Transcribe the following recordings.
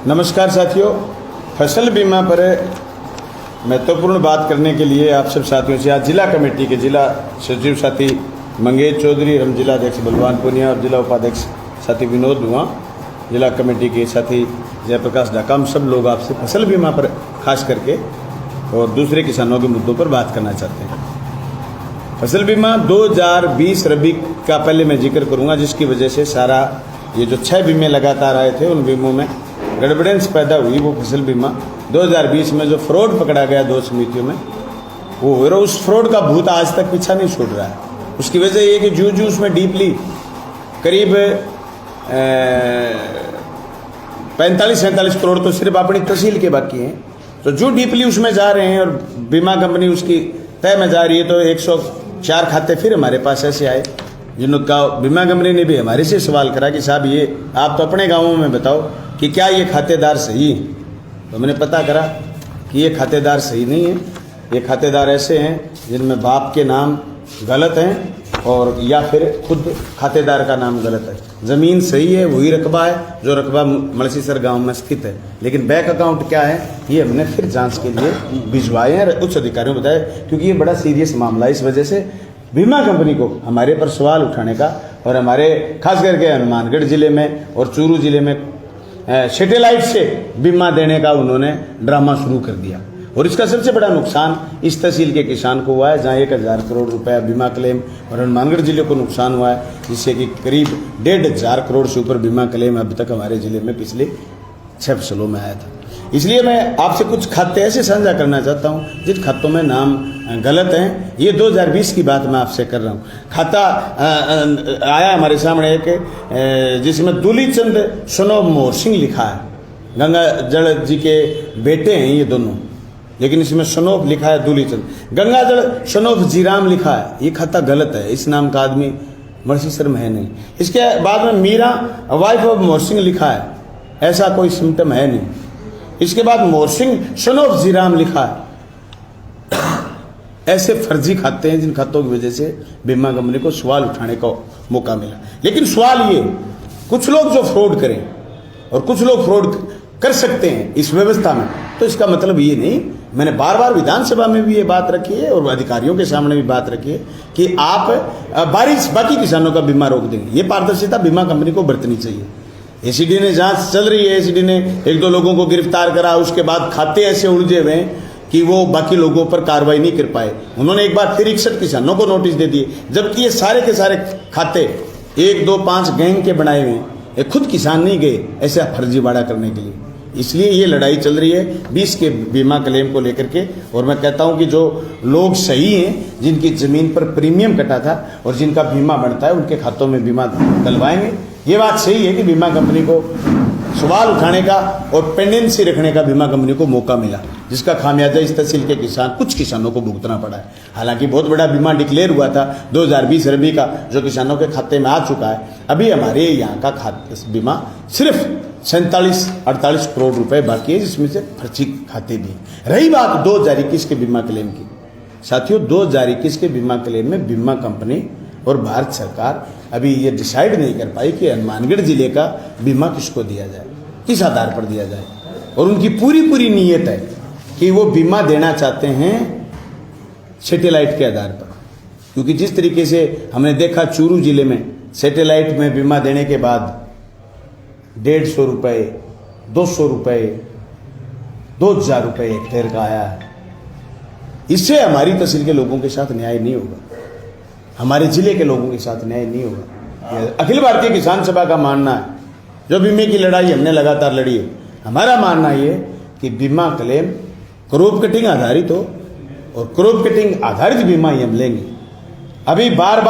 नमस्कार साथियों, फसल बीमा पर महत्वपूर्ण बात करने के लिए आप सब साथियों से आज जिला कमेटी के जिला सचिव साथी मंगेश चौधरी, हम जिला अध्यक्ष बलवान पुनिया और जिला उपाध्यक्ष साथी विनोद दुआ, जिला कमेटी के साथी जयप्रकाश ढाका, हम सब लोग आपसे फसल बीमा पर खास करके और दूसरे किसानों के मुद्दों पर बात करना चाहते हैं। फसल बीमा 2020 रबी का पहले मैं जिक्र करूंगा, जिसकी वजह से सारा ये जो 6 बीमे लगातार आए थे उन बीमों में गड़बड़ेंस पैदा हुई। वो फसल बीमा 2020 में जो फ्रॉड पकड़ा गया 2 समितियों में, वो उस फ्रॉड का भूत आज तक पीछा नहीं छोड़ रहा है। उसकी वजह ये कि जूझ उसमें डीपली करीब 45-47 करोड़ तो सिर्फ अपनी तहसील के बाकी हैं, तो जो डीपली उसमें जा रहे हैं और बीमा कंपनी उसकी तय में जा रही है। तो 104 खाते फिर हमारे पास ऐसे आए जिनका बीमा कंपनी ने भी हमारे से सवाल करा कि साहब ये आप तो अपने गाँवों में बताओ कि क्या ये खातेदार सही है। तो मैंने पता करा कि ये खातेदार सही नहीं है। ये खातेदार ऐसे हैं जिनमें बाप के नाम गलत हैं और या फिर खुद खातेदार का नाम गलत है। ज़मीन सही है, वही रकबा है जो रकबा मलसीसर गांव में स्थित है, लेकिन बैंक अकाउंट क्या है ये हमने फिर जांच के लिए भिजवाए हैं, उच्च अधिकारियों को बताया, क्योंकि ये बड़ा सीरियस मामला है। इस वजह से बीमा कंपनी को हमारे पर सवाल उठाने का और हमारे खास करके हनुमानगढ़ जिले में और चूरू जिले में सैटेलाइट से बीमा देने का उन्होंने ड्रामा शुरू कर दिया। और इसका सबसे बड़ा नुकसान इस तहसील के किसान को हुआ है, जहां 1000 करोड़ रुपया बीमा क्लेम, और हनुमानगढ़ जिले को नुकसान हुआ है जिससे कि करीब 1500 करोड़ से ऊपर बीमा क्लेम अब तक हमारे जिले में पिछले 6 फसलों में आया था। इसलिए मैं आपसे कुछ खाते ऐसे साझा करना चाहता हूं जिन खातों में नाम गलत हैं। ये 2020 की बात मैं आपसे कर रहा हूं। खाता आया हमारे सामने एक जिसमें दूलीचंद सनोब मोहर सिंह लिखा है। गंगा जल जी के बेटे हैं ये दोनों, लेकिन इसमें सनोब लिखा है दूलीचंद। गंगाजल सनोब जीराम लिखा है, ये खाता गलत है। इस नाम का आदमी मलसीसर में है नहीं। इसके बाद में मीरा वाइफ ऑफ मोहर सिंह लिखा है, ऐसा कोई सिम्टम है नहीं। इसके बाद मोहर सिंह सनोब जीराम लिखा है। ऐसे फर्जी खाते हैं जिन खातों की वजह से बीमा कंपनी को सवाल उठाने का मौका मिला। लेकिन सवाल ये, कुछ लोग जो फ्रॉड करें और कुछ लोग फ्रॉड कर सकते हैं इस व्यवस्था में, तो इसका मतलब ये नहीं, मैंने बार बार विधानसभा में भी ये बात रखी है और अधिकारियों के सामने भी बात रखी है कि आप बाकी किसानों का बीमा रोक देंगे। ये पारदर्शिता बीमा कंपनी को बरतनी चाहिए। एसीडी ने जांच चल रही है, एसीडी ने 1-2 लोगों को गिरफ्तार करा, उसके बाद खाते ऐसे उलझे हुए हैं कि वो बाकी लोगों पर कार्रवाई नहीं कर पाए। उन्होंने एक बार फिर 61 किसानों को नोटिस दे दिए, जबकि ये सारे के सारे खाते 1, 2, 5 गैंग के बनाए हुए हैं। खुद किसान नहीं गए ऐसा फर्जीवाड़ा करने के लिए। इसलिए ये लड़ाई चल रही है 20 के बीमा क्लेम को लेकर के। और मैं कहता हूं कि जो लोग सही हैं, जिनकी जमीन पर प्रीमियम कटा था और जिनका बीमा बनता है, उनके खातों में बीमा डलवाएंगे। ये बात सही है कि बीमा कंपनी को सवाल उठाने का और पेंडेंसी रखने का बीमा कंपनी को मौका मिला, जिसका खामियाजा इस तहसील के कुछ किसानों को भुगतना पड़ा है। हालांकि बहुत बड़ा बीमा डिक्लेयर हुआ था 2020 रबी का, जो किसानों के खाते में आ चुका है। अभी हमारे यहाँ का बीमा सिर्फ 47-48 करोड़ रुपए बाकी है, जिसमें से फर्जी खाते भी। रही बात 2021 के बीमा क्लेम की, साथियों 2021 के बीमा क्लेम में बीमा कंपनी और भारत सरकार अभी ये डिसाइड नहीं कर पाई कि हनुमानगढ़ जिले का बीमा किसको दिया जाए, किस आधार पर दिया जाए। और उनकी पूरी नीयत है कि वो बीमा देना चाहते हैं सैटेलाइट के आधार पर, क्योंकि जिस तरीके से हमने देखा चूरू जिले में सैटेलाइट में बीमा देने के बाद 150 रुपये, 200 रुपये, 2000 रुपये हेक्टेयर का आया है। इससे हमारी तहसील के लोगों के साथ न्याय नहीं होगा, हमारे जिले के लोगों के साथ न्याय नहीं होगा। अखिल भारतीय किसान सभा का मानना है, जो बीमे की लड़ाई हमने लगातार लड़ी है, हमारा मानना ये कि बीमा क्लेम क्रॉप कटिंग आधारित हो और क्रॉप कटिंग आधारित बीमा ही हम लेंगे। अभी बार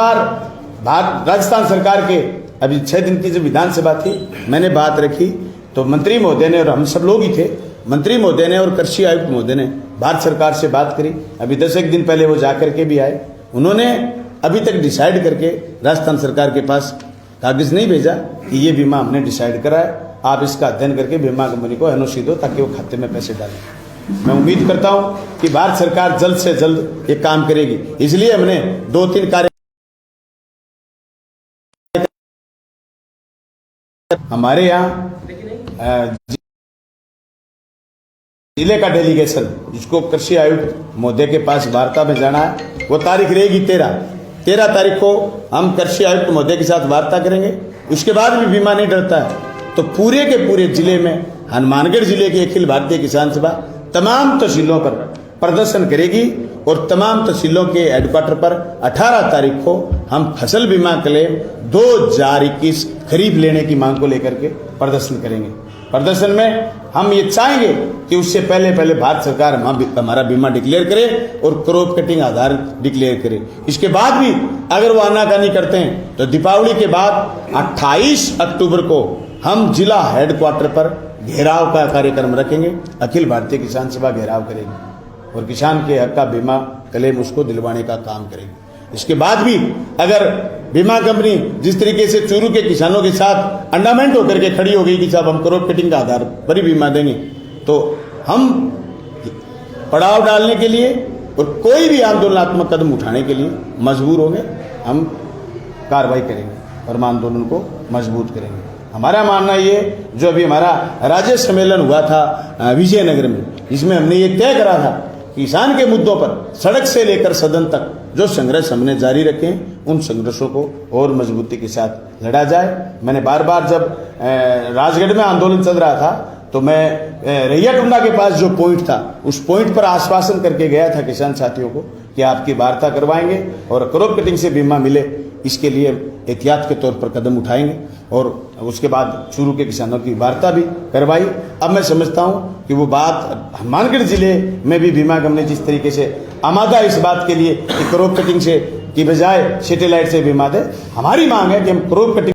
राजस्थान सरकार के अभी 6 दिन की जब विधानसभा थी, मैंने बात रखी तो मंत्री महोदय ने, और हम सब लोग ही थे, मंत्री महोदय ने और कृषि आयुक्त महोदय ने भारत सरकार से बात करी। अभी 10 दिन पहले वो जाकर के भी आए। उन्होंने अभी तक डिसाइड करके राजस्थान सरकार के पास कागज नहीं भेजा कि ये बीमा हमने डिसाइड करा है, आप इसका अध्ययन करके बीमा कंपनी को एनओसी दो ताकि वो खाते में पैसे डालें। मैं उम्मीद करता हूं कि भारत सरकार जल्द से जल्द ये काम करेगी। इसलिए हमने 2-3 कार्य हमारे यहाँ जिले का डेलीगेशन जिसको कृषि आयुक्त महोदय के पास वार्ता में जाना है, वो तारीख रहेगी 13 तारीख को हम कृषि आयुक्त महोदय के साथ वार्ता करेंगे। उसके बाद भी बीमा नहीं डरता है तो पूरे के पूरे जिले में हनुमानगढ़ जिले की अखिल भारतीय किसान सभा तमाम तहसीलों पर प्रदर्शन करेगी और तमाम तहसीलों के हेडक्वार्टर पर 18 तारीख को हम फसल बीमा क्लेम 2021 खरीफ लेने की मांग को लेकर के प्रदर्शन करेंगे। प्रदर्शन में हम ये चाहेंगे कि उससे पहले भारत सरकार हमारा बीमा डिक्लेयर करे और क्रॉप कटिंग आधार डिक्लेयर करे। इसके बाद भी अगर वो आनाकानी करते हैं तो दीपावली के बाद 28 अक्टूबर को हम जिला हेडक्वार्टर पर घेराव का कार्यक्रम रखेंगे। अखिल भारतीय किसान सभा घेराव करेगी और किसान के हक का बीमा क्लेम उसको दिलवाने का काम करेगी। इसके बाद भी अगर बीमा कंपनी जिस तरीके से चूरू के किसानों के साथ अंडामेंट होकर के खड़ी हो गई कि साहब हम क्रॉप कटिंग का आधार पर ही बीमा देंगे, तो हम पड़ाव डालने के लिए और कोई भी आंदोलनात्मक कदम उठाने के लिए मजबूर होंगे। हम कार्रवाई करेंगे और आंदोलन को मजबूत करेंगे। हमारा मानना ये जो अभी हमारा राज्य सम्मेलन हुआ था विजयनगर में, इसमें हमने ये तय करा था किसान के मुद्दों पर सड़क से लेकर सदन तक जो संघर्ष हमने जारी रखे उन संघर्षों को और मजबूती के साथ लड़ा जाए। मैंने बार बार जब राजगढ़ में आंदोलन चल रहा था तो मैं रैया टुंडा के पास जो पॉइंट था उस पॉइंट पर आश्वासन करके गया था किसान साथियों को कि आपकी वार्ता करवाएंगे और क्रॉप कटिंग से बीमा मिले इसके लिए एहतियात के तौर पर कदम उठाएंगे और उसके बाद चूरू के किसानों की वार्ता भी करवाई। अब मैं समझता हूं कि वो बात हनुमानगढ़ जिले में भी बीमा कंपनी जिस तरीके से आमादा इस बात के लिए कि क्रॉप कटिंग से की बजाय सैटेलाइट से बीमा दे, हमारी मांग है कि हम क्रॉप कटिंग